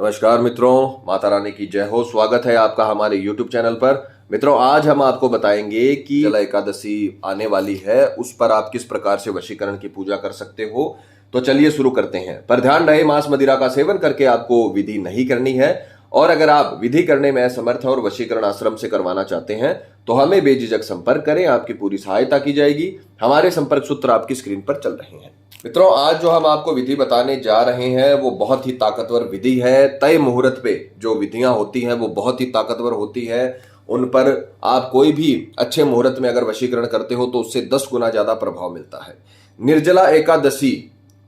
नमस्कार मित्रों, माता रानी की जय हो। स्वागत है आपका हमारे YouTube चैनल पर। मित्रों, आज हम आपको बताएंगे कि निर्जला एकादशी आने वाली है, उस पर आप किस प्रकार से वशीकरण की पूजा कर सकते हो। तो चलिए शुरू करते हैं। पर ध्यान रहे, मांस मदिरा का सेवन करके आपको विधि नहीं करनी है। और अगर आप विधि करने में असमर्थ हैं और वशीकरण आश्रम से करवाना चाहते हैं तो हमें बेझिझक संपर्क करें, आपकी पूरी सहायता की जाएगी। हमारे संपर्क सूत्र आपकी स्क्रीन पर चल रहे हैं। मित्रों, आज जो हम आपको विधि बताने जा रहे हैं वो बहुत ही ताकतवर विधि है। तय मुहूर्त पे जो विधियां होती हैं वो बहुत ही ताकतवर होती है। उन पर आप कोई भी अच्छे मुहूर्त में अगर वशीकरण करते हो तो उससे 10 गुना ज्यादा प्रभाव मिलता है। निर्जला एकादशी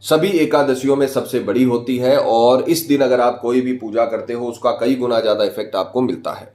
सभी एकादशियों में सबसे बड़ी होती है और इस दिन अगर आप कोई भी पूजा करते हो उसका कई गुना ज्यादा इफेक्ट आपको मिलता है।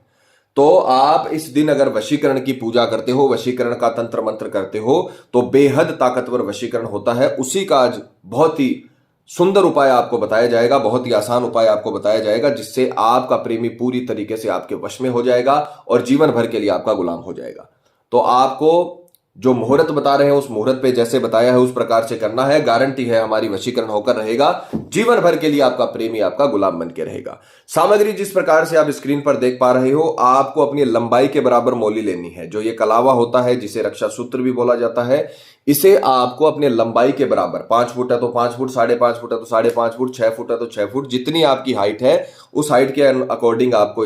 तो आप इस दिन अगर वशीकरण की पूजा करते हो, वशीकरण का तंत्र मंत्र करते हो तो बेहद ताकतवर वशीकरण होता है। उसी का आज बहुत ही सुंदर उपाय आपको बताया जाएगा, बहुत ही आसान उपाय आपको बताया जाएगा, जिससे आपका प्रेमी पूरी तरीके से आपके वश में हो जाएगा और जीवन भर के लिए आपका गुलाम हो जाएगा। तो आपको जो मुहूर्त बता रहे हैं उस मुहूर्त पे जैसे बताया है उस प्रकार से करना है। गारंटी है हमारी वशीकरण होकर रहेगा, जीवन भर के लिए आपका प्रेमी आपका गुलाम बन के रहेगा। सामग्री जिस प्रकार से आप स्क्रीन पर देख पा रहे हो, आपको अपनी लंबाई के बराबर मोली लेनी है। जो ये कलावा होता है, जिसे रक्षा सूत्र भी बोला जाता है, इसे आपको अपने लंबाई के बराबर, 5 फुट है तो 5 फुट, 5.5 फुट है तो 5.5 फुट, 6 फुट है तो 6 फुट, जितनी आपकी हाइट है उस हाइट के अकॉर्डिंग आपको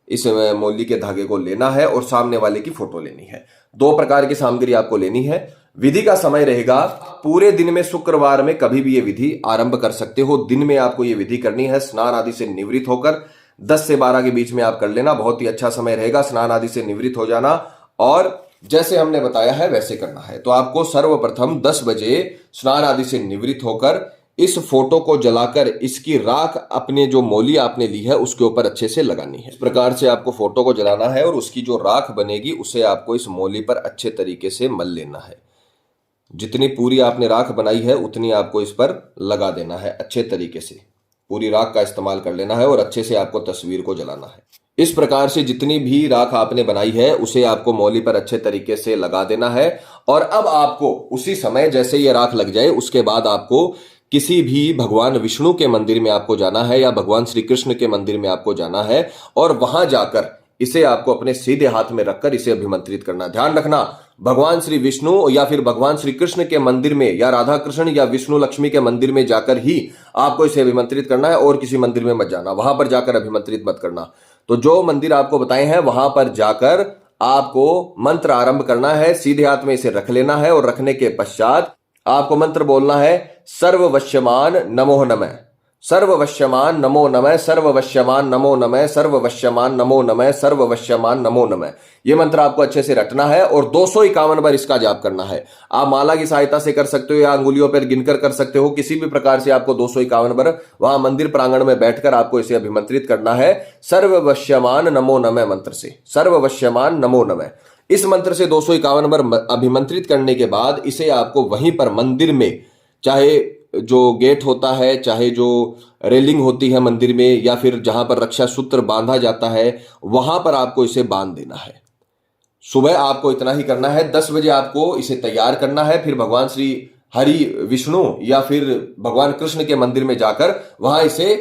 इस मोली के धागे को लेना है और सामने वाले की फोटो लेनी है। 2 प्रकार की सामग्री आपको लेनी है। विधि का समय रहेगा पूरे दिन में, शुक्रवार में कभी भी ये विधि आरंभ कर सकते हो। दिन में आपको ये विधि करनी है स्नान आदि से निवृत्त होकर। 10 से 12 के बीच में आप कर लेना, बहुत ही अच्छा समय रहेगा स्नान आदि से निवृत्त हो जाना। और जैसे हमने बताया है वैसे करना है। तो आपको सर्वप्रथम 10 बजे स्नान आदि से निवृत्त होकर इस फोटो को जलाकर इसकी राख अपने जो मोली आपने ली है उसके ऊपर अच्छे से लगानी है। इस प्रकार से आपको फोटो को जलाना है और उसकी जो राख बनेगी उसे आपको इस मोली पर अच्छे तरीके से मल लेना है। जितनी पूरी आपने राख बनाई है उतनी आपको इस पर लगा देना है। अच्छे तरीके से पूरी राख का इस्तेमाल कर लेना है और अच्छे से आपको तस्वीर को जलाना है। इस प्रकार से जितनी भी राख आपने बनाई है उसे आपको मौली पर अच्छे तरीके से लगा देना है। और अब आपको उसी समय जैसे ये राख लग जाए उसके बाद आपको किसी भी भगवान विष्णु के मंदिर में आपको जाना है या भगवान श्री कृष्ण के मंदिर में आपको जाना है और वहां जाकर इसे आपको अपने सीधे हाथ में रखकर इसे अभिमंत्रित करना। ध्यान रखना, भगवान श्री विष्णु या फिर भगवान श्री कृष्ण के मंदिर में या राधा कृष्ण या विष्णु लक्ष्मी के मंदिर में जाकर ही आपको इसे अभिमंत्रित करना है और किसी मंदिर में मत जाना, वहां पर जाकर अभिमंत्रित मत करना। तो जो मंदिर आपको बताए हैं वहां पर जाकर आपको मंत्र आरंभ करना है। सीधे हाथ में इसे रख लेना है और रखने के पश्चात आपको मंत्र बोलना है, सर्ववश्यमान नमो नमः, सर्ववश्यमान नमो नमः, सर्ववश्यमान नमो नमः, सर्ववश्यमान नमो नमः, सर्ववश्यमान नमो नमः। यह मंत्र आपको अच्छे से रटना है और 251 बार इसका जाप करना है। आप माला की सहायता से कर सकते हो या अंगुलियों पर गिनकर कर सकते हो। किसी भी प्रकार से आपको 251 बार वहां मंदिर प्रांगण में बैठकर आपको इसे अभिमंत्रित करना है सर्ववश्यमान नमो नमः मंत्र से। सर्ववश्यमान नमो नमः इस मंत्र से 251 बार अभिमंत्रित करने के बाद इसे आपको वहीं पर मंदिर में, चाहे जो गेट होता है, चाहे जो रेलिंग होती है मंदिर में, या फिर जहां पर रक्षा सूत्र बांधा जाता है वहां पर आपको इसे बांध देना है। सुबह आपको इतना ही करना है। 10 बजे आपको इसे तैयार करना है। फिर भगवान श्री हरि विष्णु या फिर भगवान कृष्ण के मंदिर में जाकर वहां इसे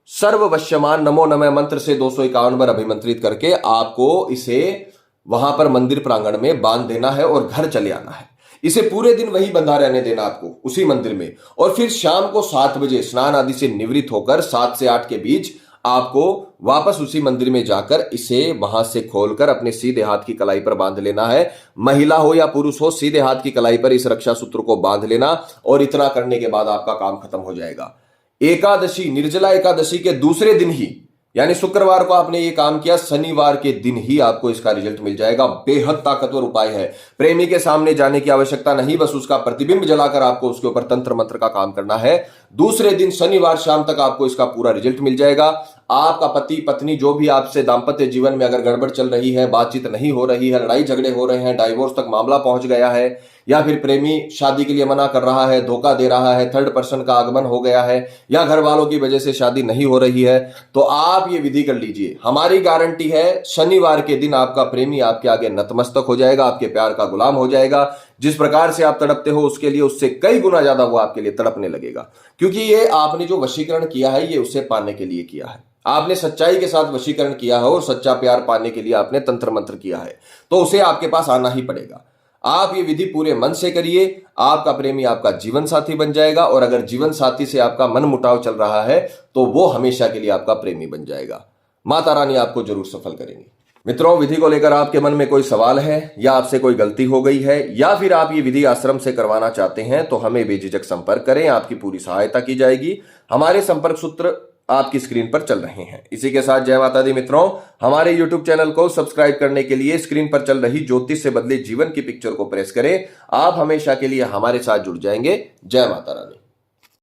सर्ववश्यमान नमो नमः मंत्र से 251 बार अभिमंत्रित करके आपको इसे वहां पर मंदिर प्रांगण में बांध देना है और घर चले आना है। इसे पूरे दिन वही बंधा रहने देना आपको उसी मंदिर में। और फिर शाम को 7 बजे स्नान आदि से निवृत्त होकर 7 से 8 के बीच आपको वापस उसी मंदिर में जाकर इसे वहां से खोलकर अपने सीधे हाथ की कलाई पर बांध लेना है। महिला हो या पुरुष हो, सीधे हाथ की कलाई पर इस रक्षा सूत्र को बांध लेना और इतना करने के बाद आपका काम खत्म हो जाएगा। एकादशी, निर्जला एकादशी के दूसरे दिन ही, यानी शुक्रवार को आपने ये काम किया, शनिवार के दिन ही आपको इसका रिजल्ट मिल जाएगा। बेहद ताकतवर उपाय है। प्रेमी के सामने जाने की आवश्यकता नहीं, बस उसका प्रतिबिंब जलाकर आपको उसके ऊपर तंत्र मंत्र का काम करना है। दूसरे दिन शनिवार शाम तक आपको इसका पूरा रिजल्ट मिल जाएगा। आपका पति पत्नी जो भी आपसे दांपत्य जीवन में अगर गड़बड़ चल रही है, बातचीत नहीं हो रही है, लड़ाई झगड़े हो रहे हैं, डाइवोर्स तक मामला पहुंच गया है, या फिर प्रेमी शादी के लिए मना कर रहा है, धोखा दे रहा है, थर्ड पर्सन का आगमन हो गया है, या घर वालों की वजह से शादी नहीं हो रही है, तो आप ये विधि कर लीजिए। हमारी गारंटी है शनिवार के दिन आपका प्रेमी आपके आगे नतमस्तक हो जाएगा, आपके प्यार का गुलाम हो जाएगा। जिस प्रकार से आप तड़पते हो उसके लिए उससे कई गुना ज्यादा वो आपके लिए तड़पने लगेगा, क्योंकि ये आपने जो वशीकरण किया है ये उसे पाने के लिए किया है। आपने सच्चाई के साथ वशीकरण किया है और सच्चा प्यार पाने के लिए आपने तंत्र मंत्र किया है, तो उसे आपके पास आना ही पड़ेगा। आप ये विधि पूरे मन से करिए, आपका प्रेमी आपका जीवन साथी बन जाएगा, और अगर जीवन साथी से आपका मन मुटाव चल रहा है तो वो हमेशा के लिए आपका प्रेमी बन जाएगा। माता रानी आपको जरूर सफल करेंगी। मित्रों, विधि को लेकर आपके मन में कोई सवाल है या आपसे कोई गलती हो गई है या फिर आप ये विधि आश्रम से करवाना चाहते हैं तो हमें बेझिझक संपर्क करें, आपकी पूरी सहायता की जाएगी। हमारे संपर्क सूत्र आपकी स्क्रीन पर चल रहे हैं। इसी के साथ जय माता दी मित्रों, हमारे YouTube चैनल को सब्सक्राइब करने के लिए स्क्रीन पर चल रही ज्योतिष से बदले जीवन की पिक्चर को प्रेस करें। आप हमेशा के लिए हमारे साथ जुड़ जाएंगे। जय माता रानी।